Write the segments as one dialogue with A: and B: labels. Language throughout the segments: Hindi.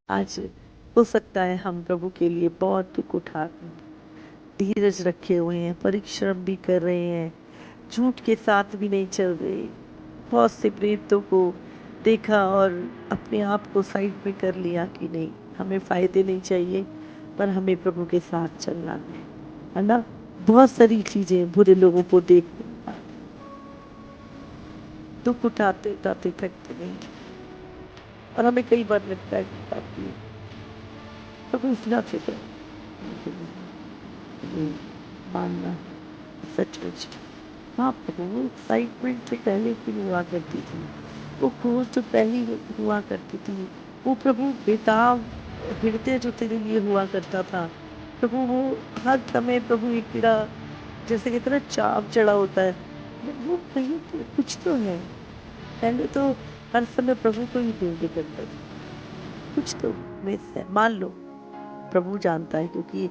A: आज हो सकता है हम प्रभु के लिए बहुत दुख उठा रहे हैं, धीरज रखे हुए हैं, परिश्रम भी कर रहे हैं, झूठ के साथ भी नहीं चल रहे। बहुत से प्रेरितों को देखा और अपने आप को साइड में कर लिया कि नहीं, हमें फायदे नहीं चाहिए, पर हमें प्रभु के साथ चलना है ना। बहुत सारी चीजें बुरे लोगों को देख दुख उठाते उठाते थकते नहीं, और हमें कई बार लगता है कि काफी प्रभु इतना फिक्र मानना सचमुच। हाँ, प्रभु एक्साइटमेंट से पहले की हुआ करती थी, वो खोज जो पहले हुआ करती थी, वो प्रभु बेताब हृदय जो तेरे लिए हुआ करता था प्रभु, वो हर समय प्रभु एक तेरा जैसे कि तेरा चाव चढ़ा होता है, वो कहीं तो कुछ तो है। पहले तो हर समय प्रभु को ही ढूंढे करता था, कुछ तो मिस है। मान लो प्रभु जानता है, क्योंकि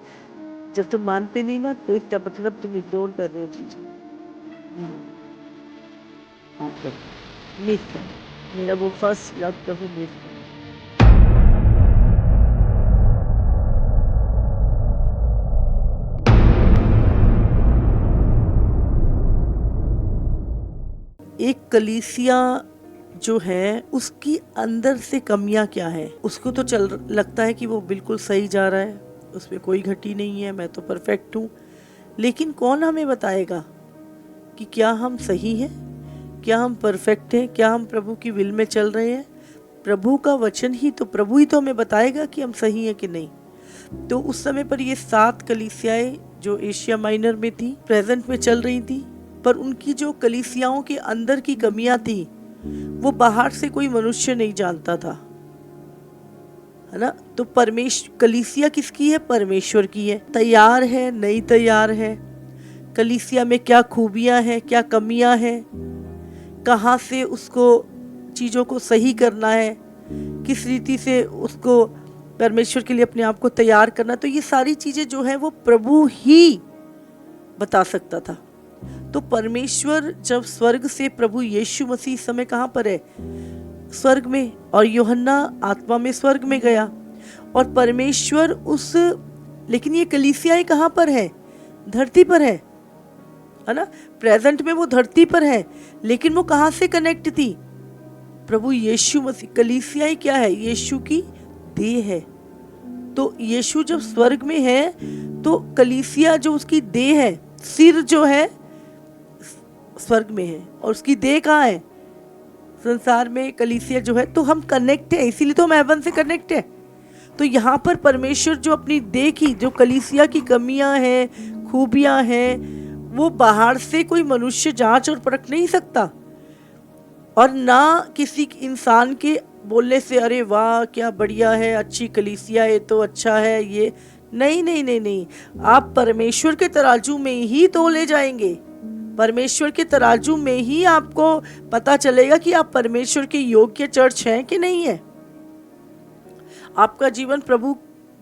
A: जब तुम मानते नहीं ना तो इसका मतलब तुम इग्नोर कर रहे हो चीजें। हाँ, प्रभु मिस है, मेरा वो फर्स्ट लव प्रभु मिस है। एक कलीसिया जो है उसकी अंदर से कमियां क्या है, उसको तो चल लगता है कि वो बिल्कुल सही जा रहा है, उसमें कोई घटी नहीं है, मैं तो परफेक्ट हूँ। लेकिन कौन हमें बताएगा कि क्या हम सही हैं, क्या हम परफेक्ट हैं, क्या हम प्रभु की विल में चल रहे हैं। प्रभु का वचन ही तो, प्रभु ही तो हमें बताएगा कि हम सही हैं कि नहीं। तो उस समय पर ये 7 कलीसियाएं जो एशिया माइनर में थी, प्रेजेंट में चल रही थी, पर उनकी जो कलीसियाओं के अंदर की कमियां थी वो बाहर से कोई मनुष्य नहीं जानता था, है ना। तो कलीसिया किसकी है? परमेश्वर की है। तैयार है, नहीं तैयार है, कलीसिया में क्या खूबियां हैं, क्या कमियां हैं, कहाँ से उसको चीजों को सही करना है, किस रीति से उसको परमेश्वर के लिए अपने आप को तैयार करना। तो ये सारी चीजें जो है वो प्रभु ही बता सकता था। तो परमेश्वर जब स्वर्ग से, प्रभु यीशु मसीह समय कहाँ पर है? स्वर्ग में, और यूहन्ना आत्मा में स्वर्ग में गया, और परमेश्वर उस, लेकिन ये कलीसियाएं कहाँ पर है? धरती पर है ना। प्रेजेंट में वो धरती पर है, लेकिन वो कहाँ से कनेक्ट थी? प्रभु यीशु मसीह। कलीसियाएं क्या है? यीशु की देह है। तो यीशु जब स्वर्ग में है तो कलीसिया जो उसकी देह है, सिर जो है स्वर्ग में है, और उसकी देह कहाँ है? संसार में। कलीसिया जो है, तो हम कनेक्ट है, इसीलिए तो हम हेवन से कनेक्ट है। तो यहाँ पर परमेश्वर जो अपनी देह की, जो कलीसिया की कमियां हैं, खूबियां हैं, वो बाहर से कोई मनुष्य जांच और परख नहीं सकता, और ना किसी इंसान के बोलने से अरे वाह क्या बढ़िया है, अच्छी कलीसिया है, तो अच्छा है ये। नहीं नहीं नहीं नहीं, आप परमेश्वर के तराजू में ही तोले जाएंगे। परमेश्वर के तराजू में ही आपको पता चलेगा कि आप परमेश्वर के योग्य चर्च हैं कि नहीं है, आपका जीवन प्रभु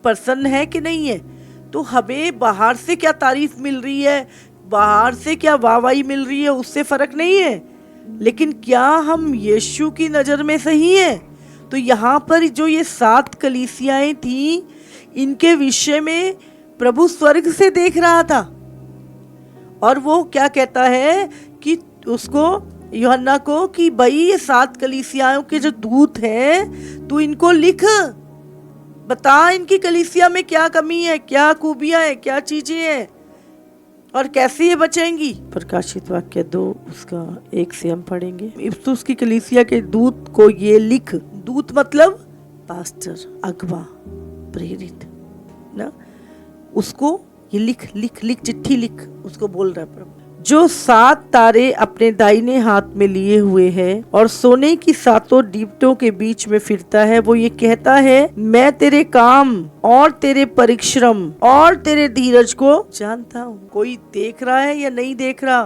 A: प्रसन्न है कि नहीं है। तो हमें बाहर से क्या तारीफ मिल रही है, बाहर से क्या वाहवाही मिल रही है, उससे फर्क नहीं है, लेकिन क्या हम यीशु की नजर में सही हैं? तो यहाँ पर जो ये 7 कलीसियाएं थी, इनके विषय में प्रभु स्वर्ग से देख रहा था, और वो क्या कहता है कि उसको, यूहन्ना को, कि भाई ये 7 कलीसियाओं के जो दूत हैं, तू इनको लिख, बता इनकी कलीसिया में क्या कमी है, क्या खूबियां है, क्या चीजें हैं, और कैसे ये बचेंगी। प्रकाशित वाक्य 2 उसका 1 से हम पढ़ेंगे। इफिसुस की कलीसिया के दूत को ये लिख, दूत मतलब पास्टर, अगवा, प्रेरित ना, उसको ये लिख लिख लिख, चिट्ठी लिख, उसको बोल रहा है प्रभु, जो 7 तारे अपने दाहिने हाथ में लिए हुए है और सोने की 7 दीवटों के बीच में फिरता है, वो ये कहता है, मैं तेरे काम और तेरे परिश्रम और तेरे धीरज को जानता हूँ। कोई देख रहा है या नहीं देख रहा?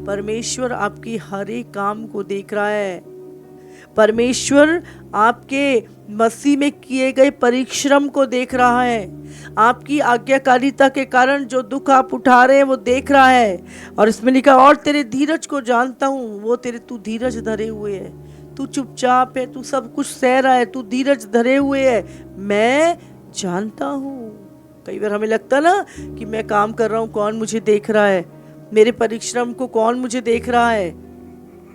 A: परमेश्वर आपकी हर एक काम को देख रहा है। परमेश्वर आपके मसीह में किए गए परिश्रम को देख रहा है, आपकी आज्ञाकारिता के कारण जो दुख आप उठा रहे हैं वो देख रहा है। और इसमें लिखा, और तेरे धीरज को जानता हूँ, वो तेरे, तू धीरज धरे हुए है, तू चुपचाप है, तू सब कुछ सह रहा है, तू धीरज धरे हुए है, मैं जानता हूँ। कई बार हमें लगता ना कि मैं काम कर रहा हूँ, कौन मुझे देख रहा है, मेरे परिश्रम को कौन मुझे देख रहा है,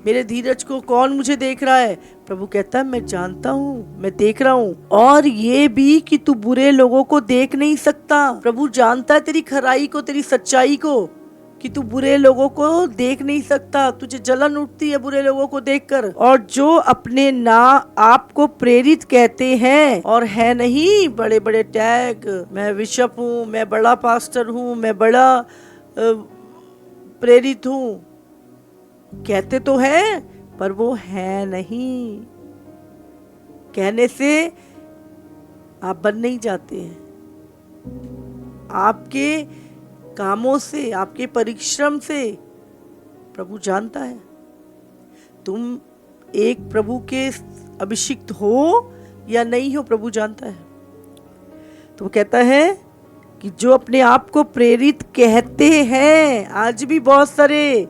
A: मेरे धीरज को कौन मुझे देख रहा है। प्रभु कहता है मैं जानता हूँ, मैं देख रहा हूँ। और ये भी कि तू बुरे लोगों को देख नहीं सकता। प्रभु जानता है तेरी खराई को, तेरी सच्चाई को, कि तू बुरे लोगों को देख नहीं सकता, तुझे जलन उठती है बुरे लोगों को देखकर। और जो अपने ना आप को प्रेरित कहते हैं और है नहीं, बड़े बड़े टैग, मैं बिशप हूँ, मैं बड़ा पास्टर हूँ, मैं बड़ा प्रेरित हूँ, कहते तो है पर वो है नहीं। कहने से आप बन नहीं जाते हैं, आपके कामों से, आपके परिश्रम से प्रभु जानता है तुम एक प्रभु के अभिषिक्त हो या नहीं हो, प्रभु जानता है। तो वो कहता है कि जो अपने आप को प्रेरित कहते हैं, आज भी बहुत सारे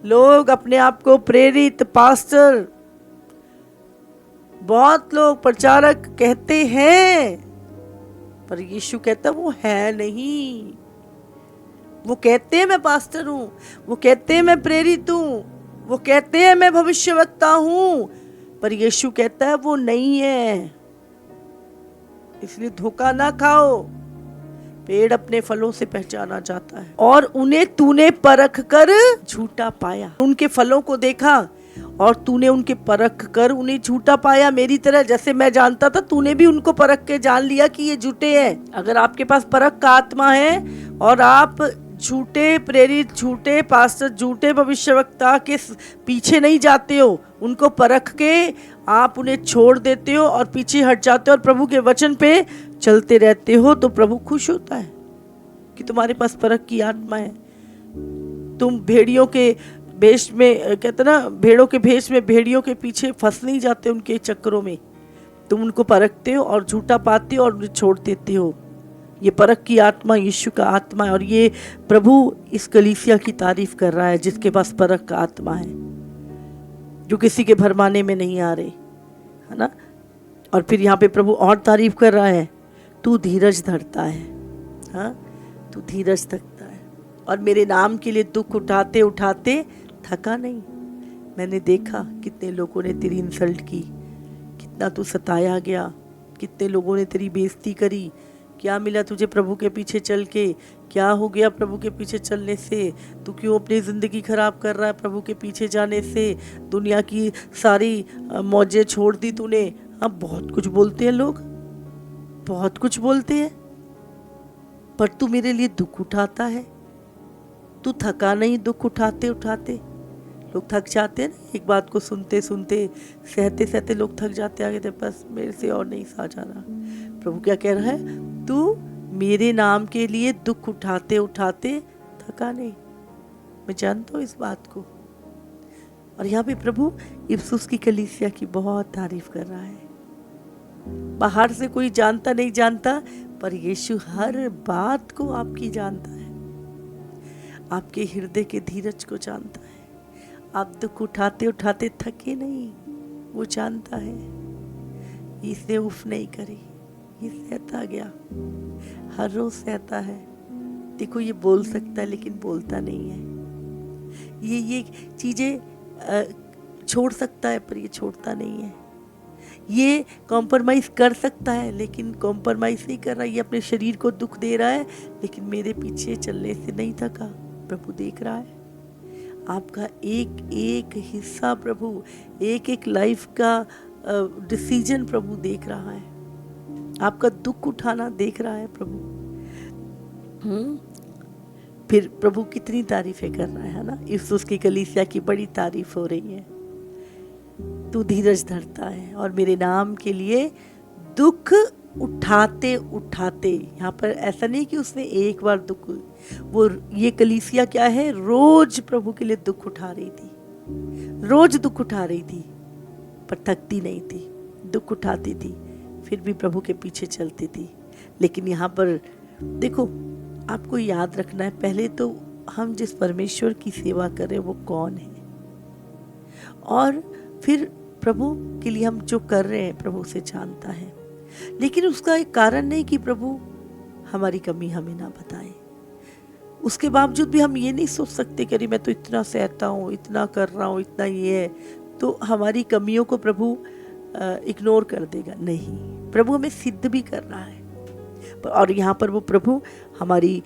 A: लोग अपने आप को प्रेरित, पास्टर, बहुत लोग प्रचारक कहते हैं, पर यीशु कहता वो है नहीं। वो कहते हैं मैं पास्टर हूं, वो कहते हैं मैं प्रेरित हूं, वो कहते हैं मैं भविष्यवक्ता हूं, पर यीशु कहता है वो नहीं है। इसलिए धोखा ना खाओ। पेड़ अपने फलों से पहचाना जाता है, और उन्हें तूने परख कर झूठा पाया। उनके फलों को देखा और तूने उनके परख कर उन्हें झूठा पाया। मेरी तरह जैसे मैं जानता था, तूने भी उनको परख के जान लिया कि ये झूठे हैं। अगर आपके पास परख का आत्मा है और आप झूठे प्रेरित, झूठे पास्टर, झूठे भविष्यवक्ता के पीछे नहीं जाते हो, उनको परख के आप उन्हें छोड़ देते हो और पीछे हट जाते हो और प्रभु के वचन पे चलते रहते हो, तो प्रभु खुश होता है कि तुम्हारे पास परख की आत्मा है। तुम भेड़ियों के भेष में, कहते ना, भेड़ों के भेष में भेड़ियों के पीछे फंस नहीं जाते उनके चक्करों में। तुम उनको परखते हो और झूठा पाते हो और उन्हें छोड़ देते हो। ये परख की आत्मा यीशु का आत्मा है, और ये प्रभु इस कलीसिया की तारीफ कर रहा है जिसके पास परख का आत्मा है, जो किसी के भरमाने में नहीं आ रहे, है ना। और फिर यहाँ पे प्रभु और तारीफ कर रहा है, तू धीरज धरता है, हाँ, तू धीरज धरता है और मेरे नाम के लिए दुख उठाते उठाते थका नहीं। मैंने देखा कितने लोगों ने तेरी इंसल्ट की, कितना तू सताया गया, कितने लोगों ने तेरी बेइज्जती करी। क्या मिला तुझे प्रभु के पीछे चल के? क्या हो गया प्रभु के पीछे चलने से? तू क्यों अपनी ज़िंदगी खराब कर रहा है प्रभु के पीछे जाने से? दुनिया की सारी मौजें छोड़ दी तूने। हाँ, बहुत कुछ बोलते हैं लोग, बहुत कुछ बोलते हैं, पर तू मेरे लिए दुख उठाता है। तू थका नहीं दुख उठाते उठाते। लोग थक जाते हैं ना, एक बात को सुनते सुनते, सहते सहते लोग थक जाते, आगे थे बस मेरे से और नहीं सहा जा रहा। प्रभु क्या कह रहा है? तू मेरे नाम के लिए दुख उठाते उठाते थका नहीं। मैं जानता हूँ इस बात को। और यहाँ पे प्रभु इफिसुस की कलीसिया की बहुत तारीफ कर रहा है। बाहर से कोई जानता नहीं जानता, पर यीशु हर बात को आपकी जानता है, आपके हृदय के धीरज को जानता है। आप दुख उठाते उठाते थके नहीं, वो जानता है। इसने उफ नहीं करी, ये सहता गया, हर रोज सहता है। देखो, ये बोल सकता है लेकिन बोलता नहीं है। ये चीजें छोड़ सकता है पर ये छोड़ता नहीं है। ये कॉम्प्रोमाइज कर सकता है लेकिन कॉम्प्रोमाइज नहीं कर रहा। ये अपने शरीर को दुख दे रहा है लेकिन मेरे पीछे चलने से नहीं थका। प्रभु देख रहा है आपका एक एक हिस्सा, प्रभु एक एक लाइफ का डिसीजन प्रभु देख रहा है, आपका दुख उठाना देख रहा है प्रभु। फिर प्रभु कितनी तारीफें कर रहा है ना। इफिसुस की कलीसिया की बड़ी तारीफ हो रही है। तू धीरज धरता है और मेरे नाम के लिए दुख उठाते उठाते। यहाँ पर ऐसा नहीं कि उसने एक बार दुख, वो ये कलीसिया क्या है, रोज प्रभु के लिए दुख उठा रही थी, रोज दुख उठा रही थी, पर थकती नहीं थी, दुख उठाती थी, फिर भी प्रभु के पीछे चलती थी। लेकिन यहाँ पर देखो, आपको याद रखना है, पहले तो हम जिस परमेश्वर की सेवा करें वो कौन है, और फिर प्रभु के लिए हम जो कर रहे हैं प्रभु उसे जानता है, लेकिन उसका एक कारण नहीं कि प्रभु हमारी कमी हमें ना बताए। उसके बावजूद भी हम ये नहीं सोच सकते कि अरे मैं तो इतना सहता हूँ, इतना कर रहा हूँ, इतना ये है, तो हमारी कमियों को प्रभु इग्नोर कर देगा। नहीं, प्रभु हमें सिद्ध भी कर रहा है। और यहाँ पर वो प्रभु हमारी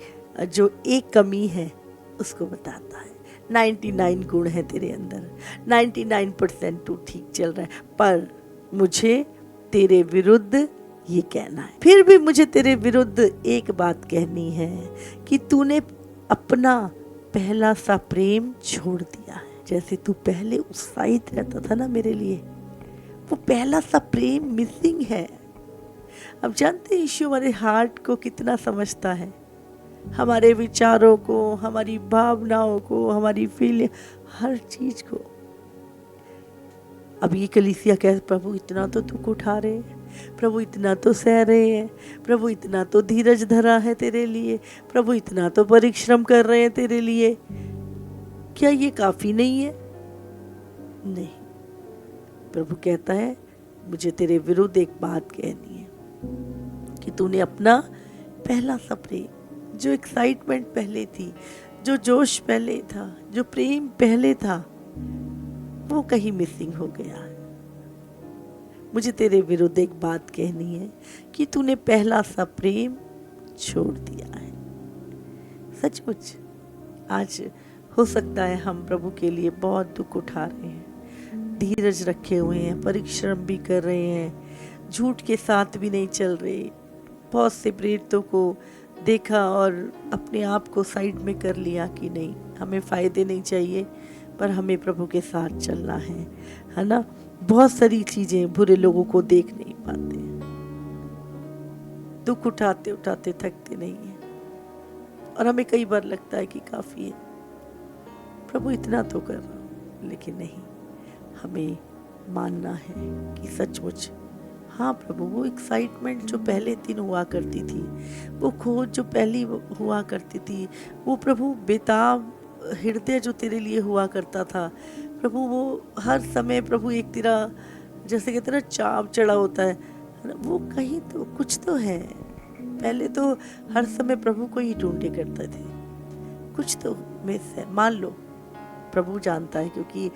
A: जो एक कमी है उसको बताता है। 99 गुण है तेरे अंदर, 99% तू ठीक चल रहा है, पर मुझे तेरे विरुद्ध ये कहना है। फिर भी मुझे तेरे विरुद्ध एक बात कहनी है कि तूने अपना पहला सा प्रेम छोड़ दिया है। जैसे तू पहले उत्साहित रहता था ना मेरे लिए, वो पहला सा प्रेम मिसिंग है। अब जानते हैं यीशु हमारे हार्ट को कितना समझता है, हमारे विचारों को, हमारी भावनाओं को, हमारी फीलिंग, हर चीज को। अब ये कलीसिया कह, प्रभु इतना तो दुख उठा रहे हैं, प्रभु इतना तो सह रहे हैं, प्रभु इतना तो धीरज धरा है तेरे लिए, प्रभु इतना तो परिश्रम कर रहे हैं तेरे लिए, क्या ये काफी नहीं है? नहीं, प्रभु कहता है मुझे तेरे विरुद्ध एक बात कहनी है कि तूने अपना पहला सा प्रेम, जो एक्साइटमेंट पहले थी, जो जोश पहले था, जो प्रेम पहले था, वो कहीं मिसिंग हो गया। मुझे तेरे विरुद्ध एक बात कहनी है कि तूने पहला सा प्रेम छोड़ दिया है। सचमुच आज हो सकता है हम प्रभु के लिए बहुत दुख उठा रहे हैं, धीरज रखे हुए हैं, परिश्रम भी कर रहे हैं, झूठ के साथ भी नहीं चल रहे। बहुत से प्रेरितों को देखा और अपने आप को साइड में कर लिया कि नहीं, हमें फायदे नहीं चाहिए, पर हमें प्रभु के साथ चलना है ना। बहुत सारी चीजें बुरे लोगों को देख नहीं पाते, दुख उठाते उठाते थकते नहीं है, और हमें कई बार लगता है कि काफी है, प्रभु इतना तो कर रहा हूं, लेकिन नहीं, हमें मानना है कि सचमुच हाँ प्रभु, वो एक्साइटमेंट जो पहले दिन हुआ करती थी, वो खोज जो पहली हुआ करती थी, वो प्रभु बेताब हृदय जो तेरे लिए हुआ करता था प्रभु, वो हर समय प्रभु एक तेरा जैसे कहते ना चाव चढ़ा होता है, वो कहीं तो कुछ तो है। पहले तो हर समय प्रभु को ही ढूंढे करते थे, कुछ तो मिस है। मान लो, प्रभु जानता है, क्योंकि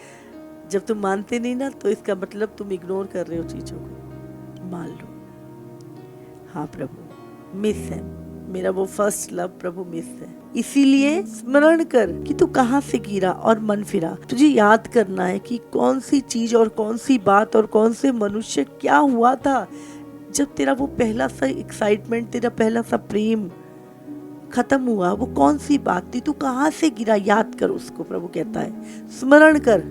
A: जब तुम मानते नहीं ना तो इसका मतलब तुम इग्नोर कर रहे हो चीजों को। मान लो हाँ प्रभु मिस है, मेरा वो फर्स्ट लव प्रभु मिस है, इसीलिए स्मरण कर कि तू कहाँ से गिरा और मन फिरा। तुझे याद करना है कि कौन सी चीज और कौन सी बात और कौन से मनुष्य क्या हुआ था जब तेरा वो पहला सा एक्साइटमेंट, तेरा पहला सा प्रेम खत्म हुआ। वो कौन सी बात थी, तू कहाँ से गिरा, याद कर उसको। प्रभु कहता है स्मरण कर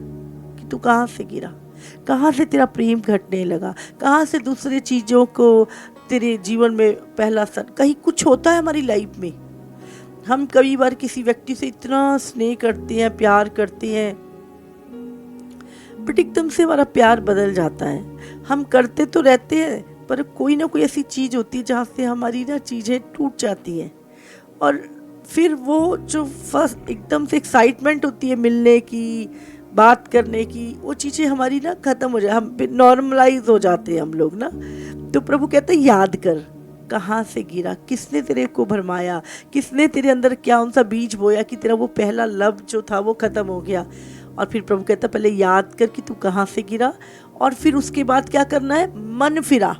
A: कि तू कहाँ से गिरा, कहाँ से तेरा प्रेम घटने लगा, कहाँ से दूसरे चीजों को तेरे जीवन में पहला सन। कहीं कुछ होता है हमारी लाइफ में, हम कई बार किसी व्यक्ति से इतना स्नेह करते हैं, प्यार करते हैं, बट एकदम से हमारा प्यार बदल जाता है। हम करते तो रहते हैं, पर कोई ना कोई ऐसी चीज होती है जहाँ से हमारी ना चीजें टूट जाती हैं, और फिर वो जो फर्स्ट एकदम से एक्साइटमेंट होती है मिलने की, बात करने की, वो चीजें हमारी ना खत्म हो जाए, हम नॉर्मलाइज हो जाते हैं हम लोग ना। तो प्रभु कहते हैं याद कर कहाँ से गिरा, किसने तेरे को भरमाया, किसने तेरे अंदर क्या उनसा बीज बोया कि तेरा वो पहला लव जो था वो खत्म हो गया। और फिर प्रभु कहता पहले याद कर कि तू कहाँ से गिरा, और फिर उसके बाद क्या करना है, मन फिरा,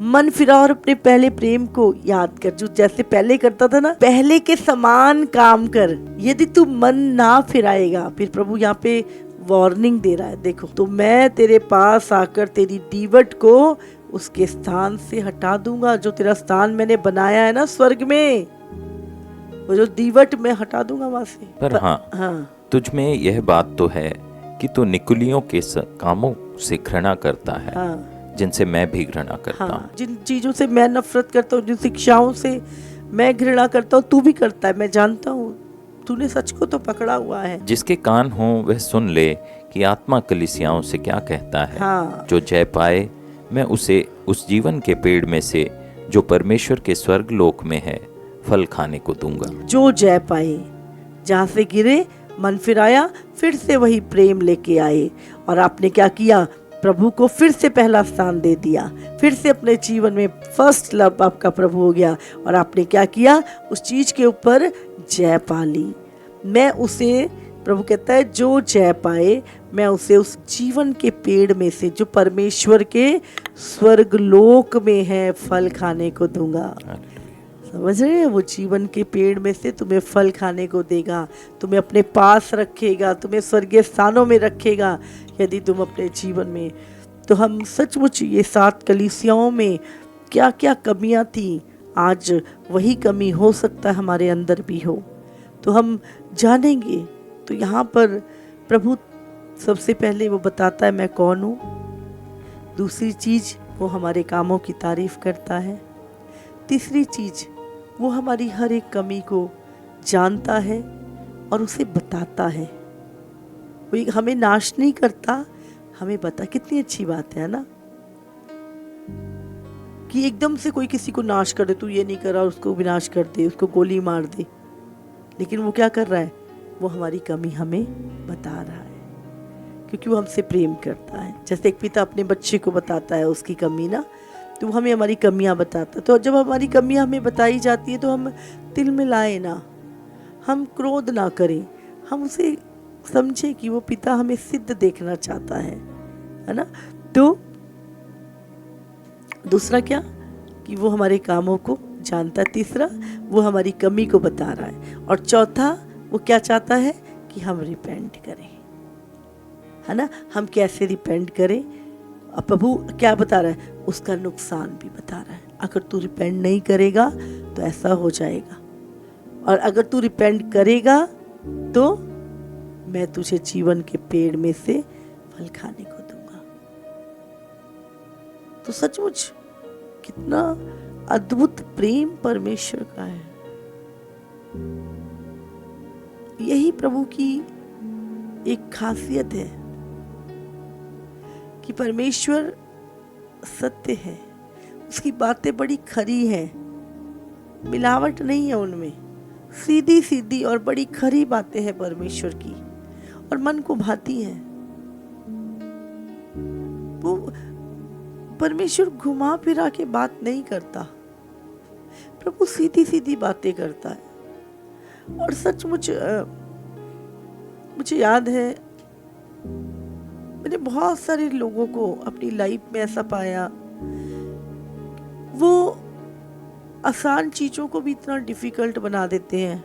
A: मन फिरा और अपने पहले प्रेम को याद कर, जो जैसे पहले करता था ना, पहले के समान काम कर। यदि तू मन ना फिराएगा, फिर प्रभु यहाँ पे वार्निंग दे रहा है, देखो तो मैं तेरे पास आकर तेरी दीवट को उसके स्थान से हटा दूंगा। जो तेरा स्थान मैंने बनाया है ना स्वर्ग में, वो जो दीवट मैं हटा दूंगा वहां से।
B: पर हाँ, तुझ में यह बात तो है कि तू निकुलियों के कामों से घृणा करता है, हाँ, जिनसे मैं भी घृणा करता हूँ।
A: जिन चीजों से मैं नफरत करता हूँ, जिन शिक्षाओं से मैं घृणा करता हूँ, तू भी करता है, मैं जानता हूँ। तूने सच को तो पकड़ा हुआ है।
B: जिसके कान हो वह सुन ले कि आत्मा कलीसियाओं से क्या कहता है। हाँ। जो जय पाए मैं उसे उस जीवन के पेड़ में से जो परमेश्वर के स्वर्ग लोक में है फल खाने को दूंगा।
A: जो जय पाए, जहाँ से गिरे मन फिराया, फिर से वही प्रेम लेके आए, और आपने क्या किया, प्रभु को फिर से पहला स्थान दे दिया, फिर से अपने जीवन में फर्स्ट लव आपका प्रभु हो गया और आपने क्या किया, उस चीज के ऊपर जय पा ली। मैं उसे, प्रभु कहता है जो जय पाए मैं उसे उस जीवन के पेड़ में से जो परमेश्वर के स्वर्ग लोक में है फल खाने को दूंगा। समझ रहे हैं? वो जीवन के पेड़ में से तुम्हें फल खाने को देगा, तुम्हें अपने पास रखेगा, तुम्हें स्वर्गीय स्थानों में रखेगा यदि तुम अपने जीवन में। तो हम सचमुच ये 7 कलीसियाओं में क्या क्या कमियां थी, आज वही कमी हो सकता है हमारे अंदर भी हो, तो हम जानेंगे। तो यहाँ पर प्रभु सबसे पहले वो बताता है मैं कौन हूँ। दूसरी चीज वो हमारे कामों की तारीफ करता है। तीसरी चीज वो हमारी हर एक कमी को जानता है और उसे बताता है। वो हमें नाश नहीं करता, हमें बता। कितनी अच्छी बात है ना, कि एकदम से कोई किसी को नाश कर दे, तू ये नहीं कर रहा, उसको विनाश कर दे, उसको गोली मार दे। लेकिन वो क्या कर रहा है, वो हमारी कमी हमें बता रहा है, क्योंकि वो हमसे प्रेम करता है। जैसे एक पिता अपने बच्चे को बताता है उसकी कमी ना, तो हमें हमारी कमियां बताता है। तो जब हमारी कमियां हमें बताई जाती है तो हम तिल मिलाए ना, हम क्रोध ना करें, हम उसे समझे कि वो पिता हमें सिद्ध देखना चाहता है ना। तो दूसरा क्या, कि वो हमारे कामों को जानता है। तीसरा वो हमारी कमी को बता रहा है। और चौथा वो क्या चाहता है, कि हम रिपेंट करें, है ना। हम कैसे रिपेंट करें, अब प्रभु क्या बता रहा है, उसका नुकसान भी बता रहा है। अगर तू रिपेंट नहीं करेगा तो ऐसा हो जाएगा, और अगर तू रिपेंट करेगा तो मैं तुझे जीवन के पेड़ में से फल खाने को दूंगा। तो सचमुच कितना अद्भुत प्रेम परमेश्वर का है। यही प्रभु की एक खासियत है कि परमेश्वर सत्य है, उसकी बातें बड़ी खरी हैं, मिलावट नहीं है उनमें, सीधी सीधी और बड़ी खरी बातें हैं परमेश्वर की, और मन को भाती है। वो परमेश्वर घुमा फिरा के बात नहीं करता, प्रभु सीधी सीधी बातें करता है। और सचमुच मुझे याद है, मैंने बहुत सारे लोगों को अपनी लाइफ में ऐसा पाया, वो आसान चीजों को भी इतना डिफिकल्ट बना देते हैं।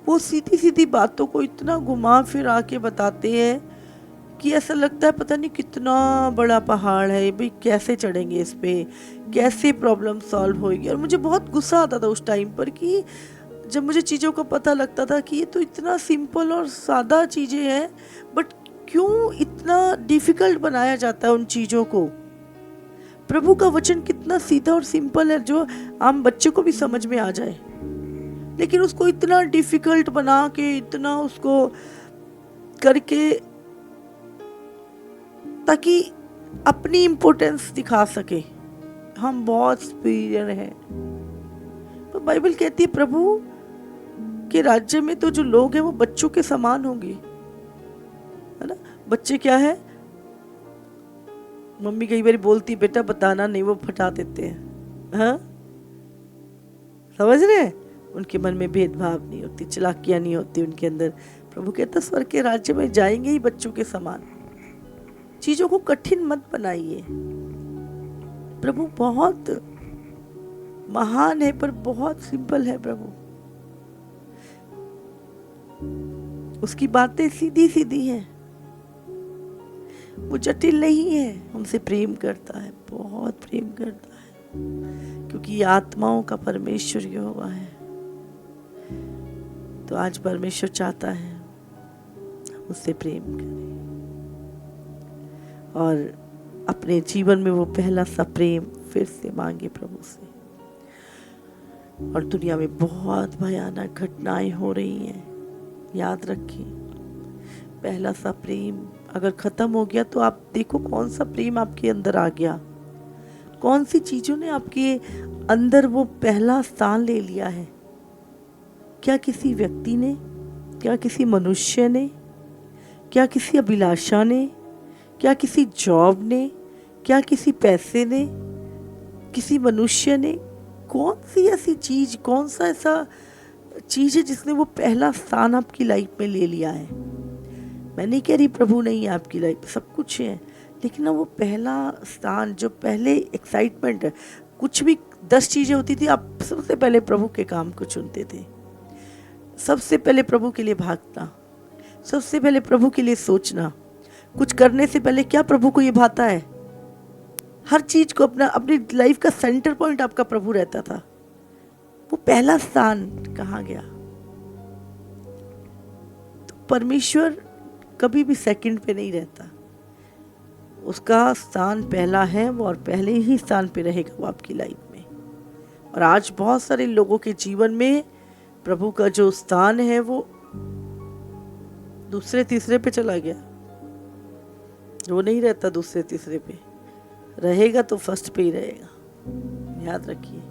A: वो सीधी सीधी बातों को इतना घुमा फिरा के बताते हैं कि ऐसा लगता है पता नहीं कितना बड़ा पहाड़ है भाई, कैसे चढ़ेंगे इस पे, कैसे प्रॉब्लम सॉल्व होगी। और मुझे बहुत गुस्सा आता था उस टाइम पर, कि जब मुझे चीज़ों का पता लगता था कि ये तो इतना सिंपल और सादा चीज़ें हैं, बट क्यों इतना डिफिकल्ट बनाया जाता है उन चीज़ों को। प्रभु का वचन कितना सीधा और सिंपल है, जो आम बच्चे को भी समझ में आ जाए, लेकिन उसको इतना डिफिकल्ट बना के, इतना उसको करके, ताकि अपनी इम्पोर्टेंस दिखा सके, हम बहुत सुपीरियर हैं। तो बाइबल कहती है प्रभु के राज्य में तो जो लोग हैं वो बच्चों के समान होंगे, है ना। बच्चे क्या है, मम्मी कई बार बोलती बेटा बताना नहीं, वो फटा देते हैं, हाँ समझ रहे हैं। उनके मन में भेदभाव नहीं होती, चालाकियां नहीं होती उनके अंदर। प्रभु कहता स्वर्ग के राज्य में जाएंगे ही बच्चों के समान। चीजों को कठिन मत बनाइए। प्रभु बहुत महान है पर बहुत सिंपल है प्रभु। उसकी बातें सीधी सीधी हैं, वो जटिल नहीं है। हमसे प्रेम करता है, बहुत प्रेम करता है, क्योंकि ये आत्माओं का परमेश्वर यहोवा है। तो आज परमेश्वर चाहता है हम उससे प्रेम करें और अपने जीवन में वो पहला सा प्रेम फिर से मांगे प्रभु से। और दुनिया में बहुत भयानक घटनाएं हो रही हैं, याद रखिए पहला सा प्रेम अगर खत्म हो गया तो आप देखो कौन सा प्रेम आपके अंदर आ गया, कौन सी चीजों ने आपके अंदर वो पहला स्थान ले लिया है। क्या किसी व्यक्ति ने, क्या किसी मनुष्य ने, क्या किसी अभिलाषा ने, क्या किसी जॉब ने, क्या किसी पैसे ने, किसी मनुष्य ने? कौन सी ऐसी चीज, कौन सा ऐसा चीज है जिसने वो पहला स्थान आपकी लाइफ में ले लिया है? मैं नहीं कह रही प्रभु नहीं है आपकी लाइफ में, सब कुछ है, लेकिन ना वो पहला स्थान, जो पहले एक्साइटमेंट है, कुछ भी 10 चीजें होती थी, आप सबसे पहले प्रभु के काम को चुनते थे, सबसे पहले प्रभु के लिए भागना, सबसे पहले प्रभु के लिए सोचना, कुछ करने से पहले क्या प्रभु को ये भाता है, हर चीज को अपनी लाइफ का सेंटर पॉइंट आपका प्रभु रहता था। वो पहला स्थान कहाँ गया? तो परमेश्वर कभी भी सेकंड पे नहीं रहता, उसका स्थान पहला है वो, और पहले ही स्थान पे रहेगा वो आपकी लाइफ में। और आज बहुत सारे लोगों के जीवन में प्रभु का जो स्थान है वो दूसरे तीसरे पे चला गया। वो नहीं रहता दूसरे तीसरे पे, रहेगा तो फर्स्ट पे ही रहेगा, याद रखिए।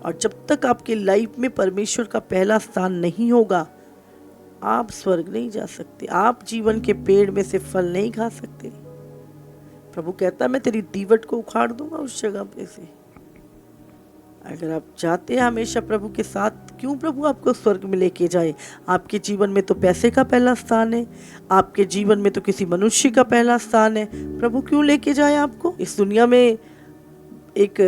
A: और जब तक आपके लाइफ में परमेश्वर का पहला स्थान नहीं होगा, आप स्वर्ग नहीं जा सकते, आप जीवन के पेड़ में से फल नहीं खा सकते। प्रभु कहता है मैं तेरी दीवट को उखाड़ दूंगा उस जगह पे से। अगर आप चाहते हैं हमेशा प्रभु के साथ, क्यों प्रभु आपको स्वर्ग में लेके जाए? आपके जीवन में तो पैसे का पहला स्थान है, आपके जीवन में तो किसी मनुष्य का पहला स्थान है, प्रभु क्यों लेके जाए आपको? इस दुनिया में एक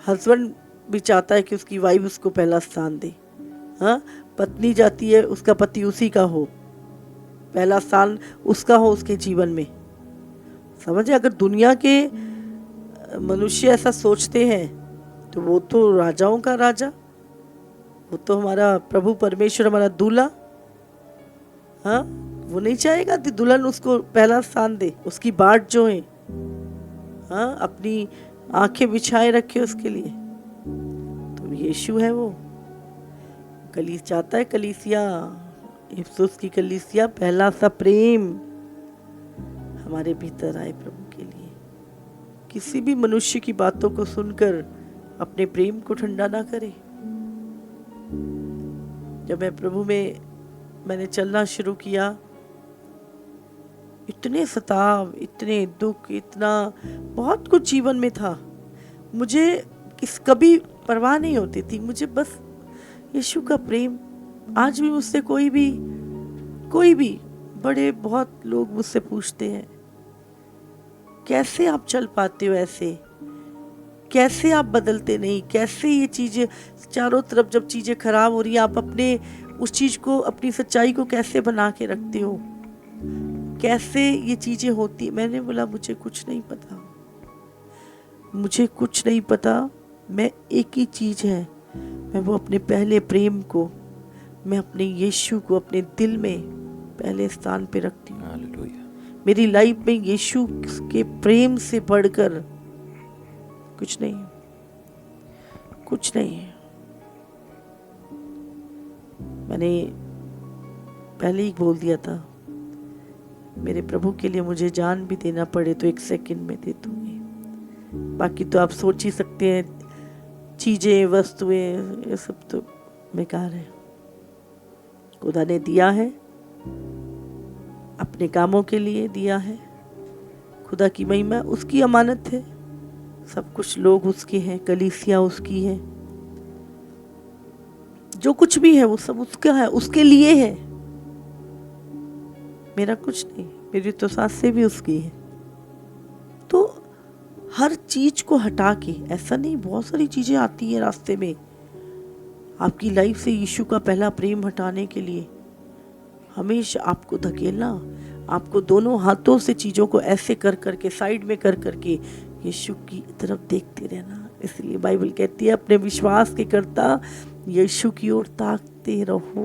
A: हस्बैंड भी चाहता है कि उसकी वाइफ उसको पहला स्थान दे, हाँ, पत्नी जाती है उसका पति उसी का हो, पहला स्थान उसका हो उसके जीवन में। समझे? अगर दुनिया के मनुष्य ऐसा सोचते हैं तो वो तो राजाओं का राजा, वो तो हमारा प्रभु परमेश्वर, हमारा दूल्हा, हाँ, वो नहीं चाहेगा कि दुल्हन उसको पहला स्थान दे, उसकी बाट जो है, हाँ, अपनी आंखें बिछाए रखे उसके लिए। तो यीशु है वो। चाहता है कलीसिया, इफसुस की कलीसिया, पहला सा प्रेम हमारे भीतर आए प्रभु के लिए। किसी भी मनुष्य की बातों को सुनकर अपने प्रेम को ठंडा ना करे। जब मैं प्रभु में मैंने चलना शुरू किया, इतने सताव, इतने दुख, इतना बहुत कुछ जीवन में था, मुझे कभी परवाह नहीं होती थी, मुझे बस यीशु का प्रेम। आज भी मुझसे कोई भी बड़े बहुत लोग मुझसे पूछते हैं कैसे आप चल पाते हो, ऐसे कैसे आप बदलते नहीं, कैसे ये चीजें चारों तरफ जब चीजें खराब हो रही है आप अपने उस चीज को, अपनी सच्चाई को कैसे बना के रखते हो, कैसे ये चीजें होती? मैंने बोला मुझे कुछ नहीं पता, मुझे कुछ नहीं पता। मैं एक ही चीज है, मैं वो अपने पहले प्रेम को, मैं अपने यीशु को अपने दिल में पहले स्थान पे रखती हूँ। हालेलुया। मेरी लाइफ में यीशु के प्रेम से बढ़कर कुछ नहीं, कुछ नहीं। मैंने पहले ही बोल दिया था, मेरे प्रभु के लिए मुझे जान भी देना पड़े तो 1 सेकंड में दे दूंगी। बाकी तो आप सोच ही सकते हैं, चीजें, वस्तुएं, ये सब तो बेकार है। खुदा ने दिया है, अपने कामों के लिए दिया है, खुदा की महिमा, उसकी अमानत है, सब कुछ लोग उसके हैं, कलीसिया उसकी है, जो कुछ भी है वो सब उसका है, उसके लिए है। मेरा कुछ नहीं, मेरी तो सांसें भी उसकी है। तो हर चीज को हटा के, ऐसा नहीं, बहुत सारी चीजें आती है रास्ते में आपकी लाइफ से यीशु का पहला प्रेम हटाने के लिए। हमेशा आपको धकेलना, आपको दोनों हाथों से चीजों को ऐसे कर करके, साइड में कर करके यीशु की तरफ देखते रहना। इसलिए बाइबल कहती है अपने विश्वास के करता यीशु की ओर ताकते रहो।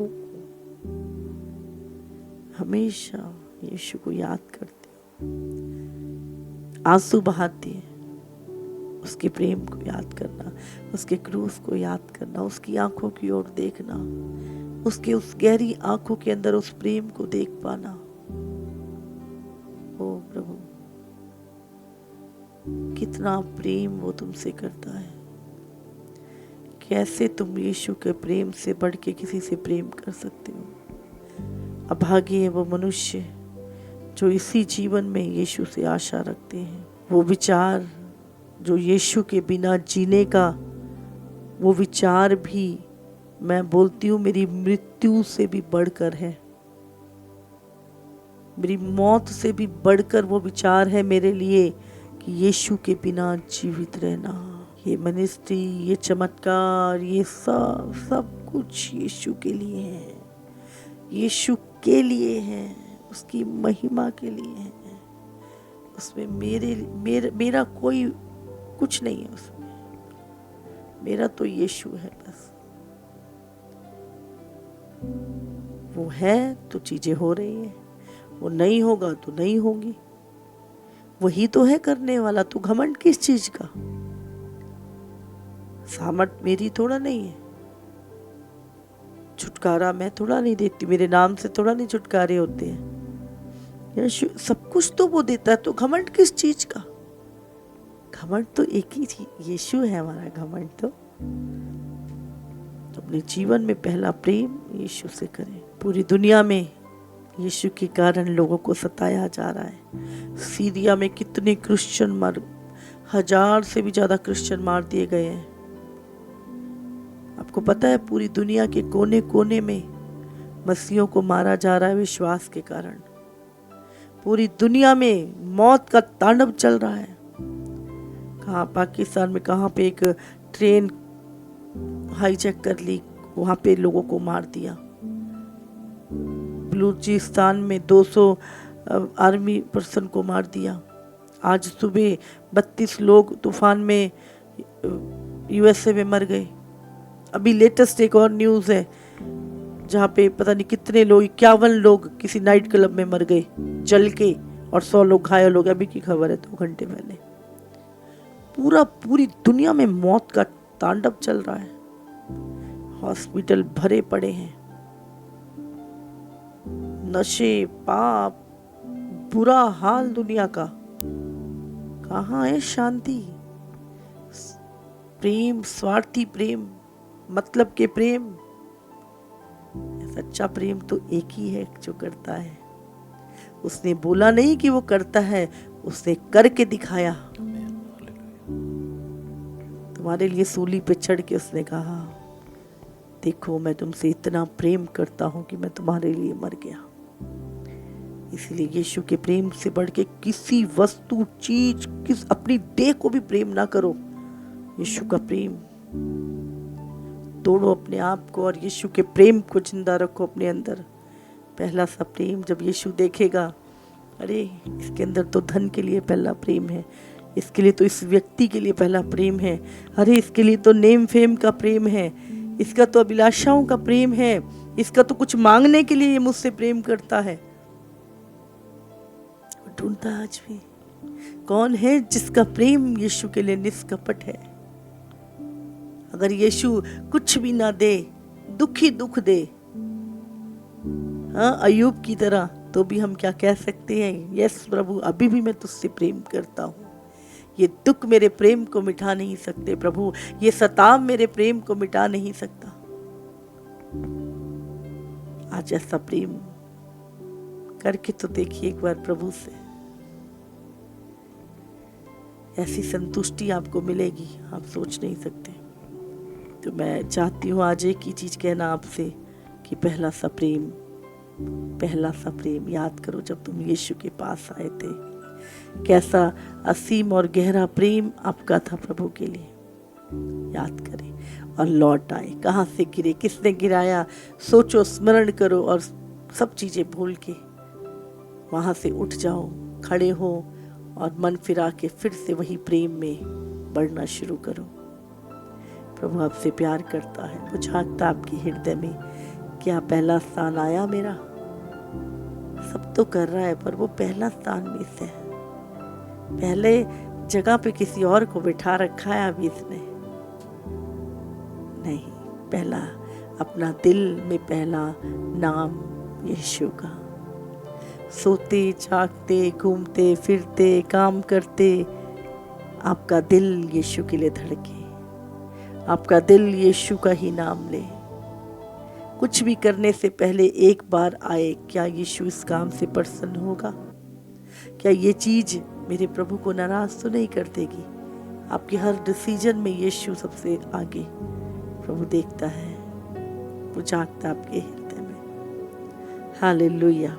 A: हमेशा यीशु को याद करते हो, आंसू बहाते हैं, उसके प्रेम को याद करना, उसके क्रूस को याद करना, उसकी आंखों की ओर देखना, उसके उस गहरी आंखों के अंदर उस प्रेम को देख पाना। ओ प्रभु, कितना प्रेम वो तुमसे करता है, कैसे तुम यीशु के प्रेम से बढ़ के किसी से प्रेम कर सकते हो? अभागी है वो मनुष्य जो इसी जीवन में यीशु से आशा रखते हैं। वो विचार जो यीशु के बिना जीने का, वो विचार भी मैं बोलती हूँ मेरी मृत्यु से भी बढ़कर है, मेरी मौत से भी बढ़कर वो विचार है मेरे लिए कि यीशु के बिना जीवित रहना। ये मिनिस्ट्री, ये चमत्कार, ये सब कुछ यीशु के लिए है, यीशु के लिए है, उसकी महिमा के लिए है। उसमें मेरा कोई कुछ नहीं है, उसमें मेरा तो यीशु है बस। वो है तो चीजें हो रही हैं, वो नहीं होगा तो नहीं होगी। वही तो है करने वाला, तो घमंड किस चीज का? सामर्थ मेरी थोड़ा नहीं है, छुटकारा मैं थोड़ा नहीं देती, मेरे नाम से थोड़ा नहीं छुटकारे होते हैं। यीशु सब कुछ तो वो देता है, तो घमंड किस चीज का? घमंड तो एक ही चीज, यीशु है हमारा घमंड। तो अपने जीवन में पहला प्रेम यीशु से करें। पूरी दुनिया में यीशु के कारण लोगों को सताया जा रहा है। सीरिया में कितने क्रिश्चियन 1000 से भी ज्यादा क्रिश्चियन मार दिए गए हैं। आपको पता है पूरी दुनिया के कोने कोने में मसीहों को मारा जा रहा है विश्वास के कारण। पूरी दुनिया में मौत का तांडव चल रहा है। कहाँ पाकिस्तान में कहाँ पे एक ट्रेन हाईजैक कर ली, वहां पे लोगों को मार दिया। बलूचिस्तान में 200 आर्मी पर्सन को मार दिया। आज सुबह 32 लोग तूफान में यूएसए में मर गए। अभी लेटेस्ट एक और न्यूज़ है जहाँ पे पता नहीं कितने लोग, 51 लोग किसी नाइट क्लब में मर गए जल के, और 100 लोग घायल हो गए। अभी की खबर है 2 घंटे पहले। पूरी दुनिया में मौत का तांडव चल रहा है। हॉस्पिटल भरे पड़े हैं। नशे, पाप, बुरा हाल दुनिया का। कहाँ है शांति? प्रेम, स्वार्थी प्रेम, मतलब के प्रेम। सच्चा प्रेम तो एक ही है जो करता है। उसने बोला नहीं कि वो करता है, उसने करके दिखाया। तुम्हारे लिए सूली पे चढ़ के उसने कहा, देखो मैं तुमसे इतना प्रेम करता हूं कि मैं तुम्हारे लिए मर गया। इसलिए यीशु के प्रेम से बढ़ के किसी वस्तु, चीज, अपनी देह को भी प्रेम ना करो। यीशु का प्रेम तोड़ो अपने आप को और यीशु के प्रेम को जिंदा रखो अपने अंदर। पहला सा प्रेम जब यीशु देखेगा, अरे इसके अंदर तो धन के लिए पहला प्रेम है, इसके लिए तो इस व्यक्ति के लिए पहला प्रेम है, अरे इसके लिए तो नेम फेम का प्रेम है, इसका तो अभिलाषाओं का प्रेम है, इसका तो कुछ मांगने के लिए ये मुझसे प्रेम करता है। ढूंढता आज भी कौन है जिसका प्रेम यीशु के लिए निष्कपट है। अगर यीशु कुछ भी ना दे, दुख ही दुख दे, हाँ अय्यूब की तरह, तो भी हम क्या कह सकते हैं? यस प्रभु, अभी भी मैं तुझसे प्रेम करता हूँ। ये दुख मेरे प्रेम को मिटा नहीं सकते प्रभु, ये सताव मेरे प्रेम को मिटा नहीं सकता। आज ऐसा प्रेम करके तो देखिए एक बार प्रभु से, ऐसी संतुष्टि आपको मिलेगी आप सोच नहीं सकते। तो मैं चाहती हूँ आज एक ही चीज कहना आपसे कि पहला सा प्रेम याद करो जब तुम यीशु के पास आए थे। कैसा असीम और गहरा प्रेम आपका था प्रभु के लिए। याद करें और लौट आए। कहाँ से गिरे, किसने गिराया, सोचो, स्मरण करो और सब चीजें भूल के वहां से उठ जाओ, खड़े हो और मन फिरा के फिर से वही प्रेम में बढ़ना शुरू करो। प्रभु आपसे प्यार करता है, वो झांकता आपके हृदय में, क्या पहला स्थान आया मेरा? सब तो कर रहा है पर वो पहला स्थान मिस है। पहले जगह पे किसी और को बिठा रखा है अभी इसने। नहीं, पहला अपना दिल में पहला नाम यीशु का। सोते जागते, घूमते फिरते, काम करते, आपका दिल यीशु के लिए धड़के, आपका दिल यीशु का ही नाम ले। कुछ भी करने से पहले एक बार आए, क्या यीशु इस काम से प्रसन्न होगा? क्या ये चीज मेरे प्रभु को नाराज तो नहीं कर देगी? आपके हर डिसीजन में यीशु सबसे आगे। प्रभु देखता है, वो झांकता आपके हृदय में। हालेलुया।